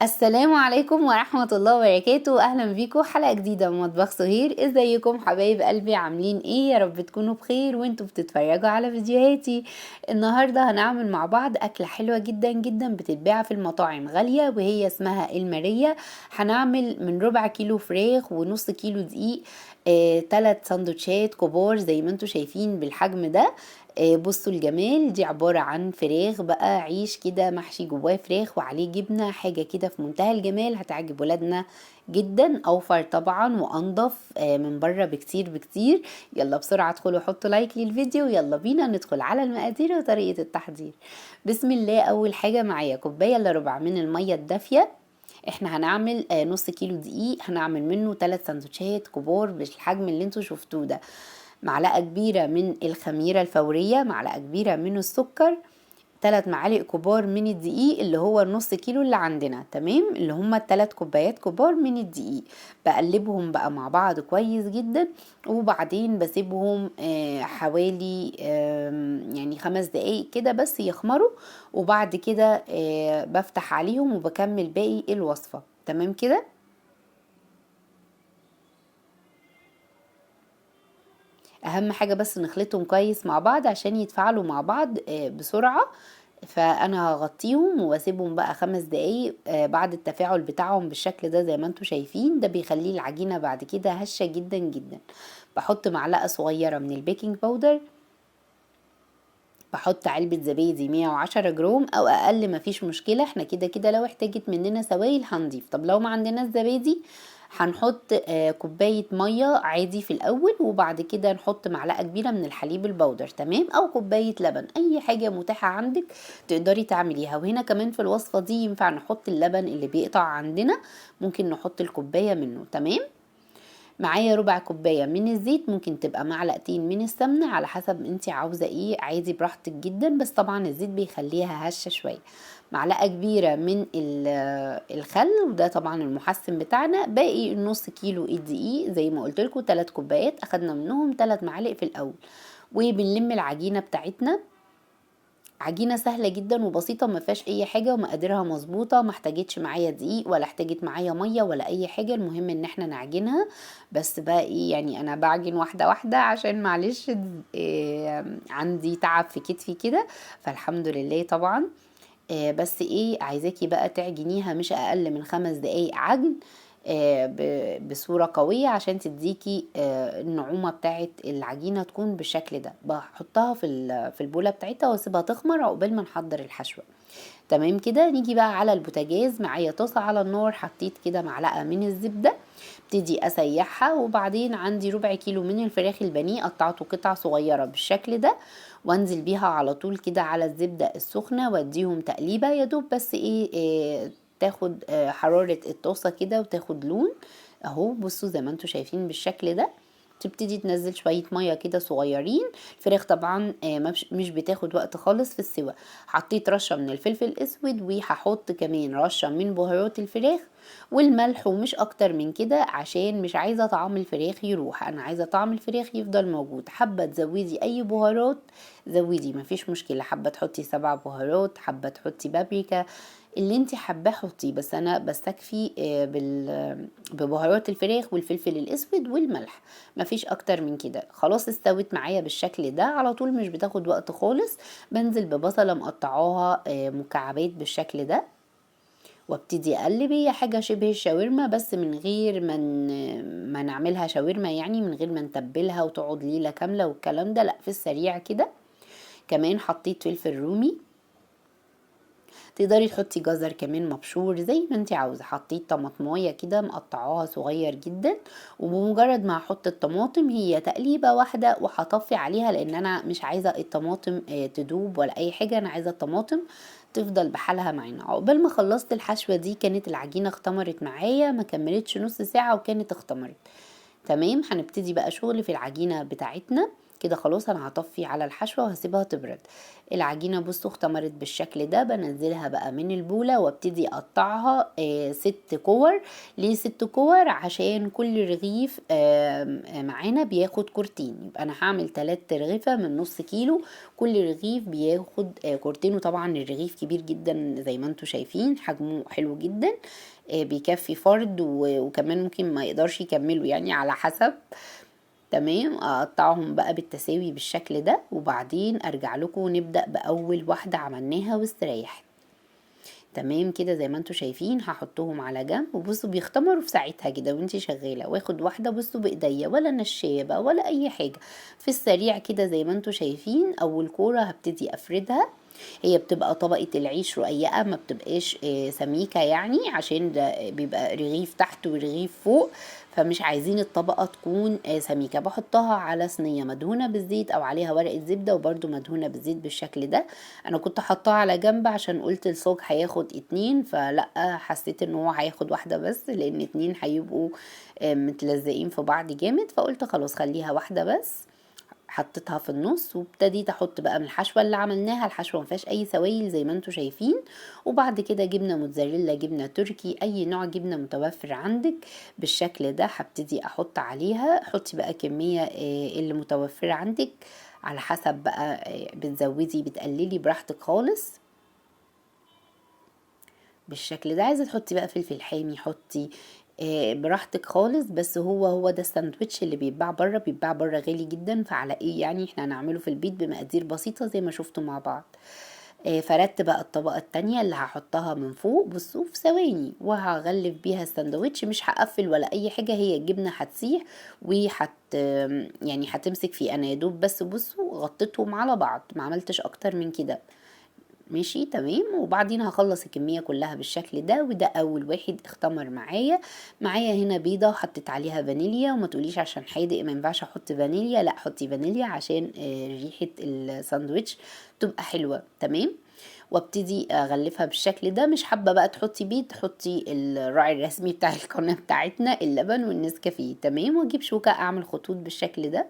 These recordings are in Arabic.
السلام عليكم ورحمة الله وبركاته. أهلا بيكم حلقة جديدة من مطبخ سهير. ازيكم حبايب قلبي؟ عاملين ايه؟ يا رب تكونوا بخير وانتوا بتتفرجوا على فيديوهاتي. النهاردة هنعمل مع بعض أكلة حلوة جدا جدا بتتباع في المطاعم غالية، وهي اسمها المارية. هنعمل من ربع كيلو فراخ ونص كيلو دقيق، 3 سندوتشات كبار زي ما انتوا شايفين بالحجم ده. بصوا الجمال، دي عبارة عن فراخ بقى، عيش كده محشي جواه فراخ وعليه جبنة، حاجة كده في منتهى الجمال، هتعجب ولادنا جدا. اوفر طبعا وانضف من بره بكتير بكتير. يلا بسرعة ادخلوا حطوا لايك للفيديو، يلا بينا ندخل على المقادير وطريقة التحضير. بسم الله. اول حاجة معايا كوباية الا ربع من المية الدافية. احنا هنعمل نص كيلو دقيق، هنعمل منه 3 سندوتشات كبار بالحجم اللي انتوا شفتوه ده. معلقة كبيرة من الخميرة الفورية، معلقة كبيرة من السكر، 3 معالق كبار من الدقيق اللي هو النص كيلو اللي عندنا، تمام، اللي هما 3 كوبايات كبار من الدقيق. بقلبهم بقى مع بعض كويس جدا، وبعدين بسيبهم حوالي يعني 5 دقايق كده بس يخمروا، وبعد كده بفتح عليهم وبكمل باقي الوصفة. تمام كده. اهم حاجة بس نخلطهم كويس مع بعض عشان يتفاعلوا مع بعض بسرعة. فانا هغطيهم واسيبهم بقى 5 دقايق. بعد التفاعل بتاعهم بالشكل ده زي ما انتوا شايفين، ده بيخليه العجينة بعد كده هشة جدا جدا. بحط معلقة صغيرة من البيكنج باودر، بحط علبة زبادي 110 جرام او اقل، مفيش مشكلة، احنا كده كده لو احتاجت مننا سوائل هنضيف. طب لو ما عندناش زبادي هنحط كوباية مية عادي في الاول، وبعد كده نحط معلقة كبيرة من الحليب البودر، تمام، او كوباية لبن، اي حاجة متاحة عندك تقدري تعمليها. وهنا كمان في الوصفة دي ينفع نحط اللبن اللي بيقطع عندنا، ممكن نحط الكوباية منه، تمام. معايا ربع كوباية من الزيت، ممكن تبقى معلقتين من السمنة على حسب انتي عاوزة ايه، عادي براحتك جدا، بس طبعا الزيت بيخليها هشة شوية. معلقة كبيرة من الخل، وده طبعا المحسن بتاعنا. باقي النص كيلو الدقيق زي ما قلت لكم 3 كوبايات اخدنا منهم 3 معالق في الاول. وبنلم العجينة بتاعتنا. عجينة سهلة جدا وبسيطة، ما فيهاش اي حاجة، ومقاديرها مظبوطة، ما احتاجتش معايا دقيق ولا احتاجت معايا مية ولا اي حاجة. المهم ان احنا نعجنها. بس بقى ايه، يعني انا بعجن واحدة واحدة عشان معلش إيه، عندي تعب في كتفي كده، فالحمد لله طبعا. بس ايه، عايزاكي بقى تعجنيها مش اقل من 5 دقايق عجن بصورة قوية عشان تديكي النعومة بتاعت العجينة تكون بالشكل ده. بحطها في البولة بتاعتها واسيبها تخمر عقبال ما نحضر الحشوة. تمام كده. نيجي بقى على البوتاجاز، معايا طاسة على النار، حطيت كده معلقة من الزبدة، ابتدي اسيحها. وبعدين عندي ربع كيلو من الفراخ البانيه، قطعته قطع صغيرة بالشكل ده، وانزل بيها على طول كده على الزبدة السخنة، واديهم تقليبة يا دوب بس ايه تاخد حرارة الطاسة كده وتاخد لون. اهو بصوا زي ما انتوا شايفين بالشكل ده. تبتدي تنزل شوية مية كده صغيرين. الفراخ طبعا مش بتاخد وقت خالص في السوا. حطيت رشة من الفلفل الاسود، وهحط كمان رشة من بهارات الفراخ والملح، ومش اكتر من كده عشان مش عايزة طعم الفراخ يروح، انا عايزة طعم الفراخ يفضل موجود. حابة تزودي اي بهارات زودي، مفيش مشكلة، حابة تحطي 7 بهارات، حابة تحطي بابريكا، اللي انت حباه حطيه، بس انا بستكفي ببهارات الفراخ والفلفل الاسود والملح، مفيش اكتر من كده. خلاص استوت معايا بالشكل ده على طول، مش بتاخد وقت خالص. بنزل ببصلة مقطعاها مكعبات بالشكل ده، وابتدي اقلب. هي حاجه شبه الشاورما بس من غير ما نعملها شاورما، يعني من غير ما نتبلها وتقعد ليله كامله والكلام ده، لا، في السريع كده. كمان حطيت فلفل رومي، تقدري تحطي جزر كمان مبشور زي ما انت عاوزه. حطيت طماطمايه كده مقطعاها صغير جدا، وبمجرد ما احط الطماطم هي تقليبه واحده وهطفي عليها، لان انا مش عايزه الطماطم تدوب ولا اي حاجه، انا عايزه الطماطم تفضل بحالها معانا. عقبال ما خلصت الحشوه دي كانت العجينه اختمرت معايا، ما كملتش نص ساعه وكانت اختمرت. تمام. هنبتدي بقى شغل في العجينه بتاعتنا. كده خلاص انا هطفي على الحشوة وهسيبها تبرد. العجينة بصوا اختمرت بالشكل ده. بنزلها بقى من البولة وابتدي اقطعها 6 كور. ليه 6 كور؟ عشان كل رغيف معانا بياخد كورتين، يبقى انا هعمل 3 رغيفة من نص كيلو، كل رغيف بياخد كورتين. وطبعا الرغيف كبير جدا زي ما انتوا شايفين، حجمه حلو جدا، بيكفي فرد وكمان ممكن ما يقدرش يكملوا يعني على حسب. تمام، اقطعهم بقى بالتساوي بالشكل ده، وبعدين ارجع لكم نبدأ باول واحدة عملناها واستريحت. تمام كده زي ما انتوا شايفين، هحطهم على جنب. وبصوا بيختمروا في ساعتها كده وانتي شغاله. واخد واحده بصوا بايديا، ولا نشابه بقى ولا اي حاجه، في السريع كده زي ما انتوا شايفين. اول كوره هبتدي افردها. هي بتبقى طبقة العيش رقيقة، ما بتبقاش سميكة يعني، عشان ده بيبقى رغيف تحت ورغيف فوق، فمش عايزين الطبقة تكون سميكة. بحطها على صينية مدهونة بالزيت او عليها ورقة زبدة وبرده مدهونة بالزيت بالشكل ده. انا كنت حطاها على جنب عشان قلت الصاج هياخد 2، فلا حسيت ان هو هياخد واحدة بس، لان 2 هيبقوا متلزقين في بعض جامد، فقلت خلاص خليها واحدة بس. حطيتها في النص وابتديت احط بقى من الحشوه اللي عملناها. الحشوه ما فيهاش اي سوائل زي ما انتوا شايفين. وبعد كده جبنه موتزاريلا، جبنه تركي، اي نوع جبنه متوفر عندك بالشكل ده هبتدي احط عليها. حطي بقى كميه اللي متوفره عندك على حسب بقى، بتزودي بتقللي براحتك خالص بالشكل ده. عايزه تحطي بقى فلفل حامي حطي، براحتك خالص. بس هو ده الساندوتش اللي بيتباع بره، بيتباع بره غالي جدا، فعلى ايه يعني احنا هنعمله في البيت بمقادير بسيطة زي ما شفتوا مع بعض. فردت بقى الطبقة التانية اللي هحطها من فوق بصوا في ثواني، وهغلف بيها الساندوتش. مش هقفل ولا اي حاجة، هي الجبنة هتسيح يعني هتمسك فيه. انا يا دوب بس بصوا غطيتهم على بعض، ما عملتش اكتر من كده. ماشي تمام. وبعدين هخلص الكمية كلها بالشكل ده. وده اول واحد اختمر معايا هنا بيضة حطيت عليها فانيليا. وما تقوليش عشان حادق ما ينفعش احط فانيليا، لا حطي فانيليا عشان ريحة الساندوتش تبقى حلوة. تمام، وابتدي اغلفها بالشكل ده. مش حابة بقى تحطي بيض، حطي الراعي الرسمي بتاع القناة بتاعتنا، اللبن والنسكافيه. تمام، واجيب شوكة اعمل خطوط بالشكل ده،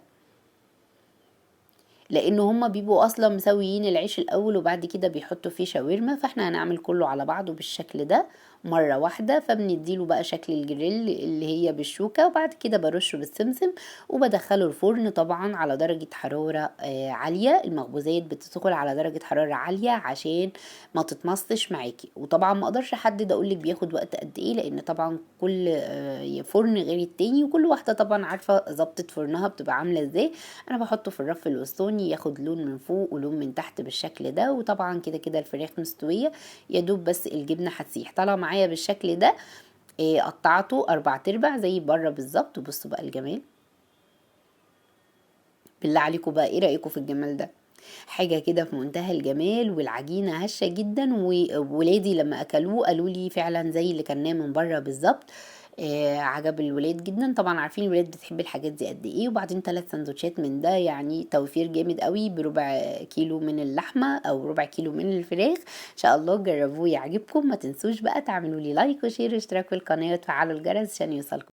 لان هما بيبقوا اصلا مسويين العيش الاول وبعد كده بيحطوا فيه شاورما، فاحنا هنعمل كله على بعضه بالشكل ده مرة واحدة. فبنديله بقى شكل الجريل اللي هي بالشوكة، وبعد كده برشه بالسمسم وبدخله الفرن طبعا على درجة حرارة عالية. المخبوزات بتدخل على درجة حرارة عالية عشان ما تتمصش معاكي. وطبعا ما اقدرش احدد اقولك بياخد وقت قد ايه، لان طبعا كل فرن غير التاني، وكل واحدة طبعا عارفة ظبطة فرنها بتبقى عاملة ازاي. انا بحطه في الرف الوسطاني ياخد لون من فوق ولون من تحت بالشكل ده. وطبعا كده كده الفراخ مستوية، يا دوب بس الجبنة هتسيح. طالع معايا بالشكل ده. قطعته 4/4 زي بره بالظبط. وبصوا بقى الجمال، بالله عليكم بقى ايه رأيكم في الجمال ده؟ حاجة كده في منتهى الجمال، والعجينة هشة جدا. وولادي لما اكلوه قالوا لي فعلا زي اللي كناه من بره بالظبط. عجب الولاد جدا. طبعا عارفين الولاد بتحب الحاجات دي قد ايه. وبعدين 3 سندوتشات من ده يعني توفير جامد قوي، بربع كيلو من اللحمة او ربع كيلو من الفراخ. ان شاء الله جربوه يعجبكم. ما تنسوش بقى تعملوا لي لايك وشير واشتراك في القناة وتفعلوا الجرس عشان يوصلكم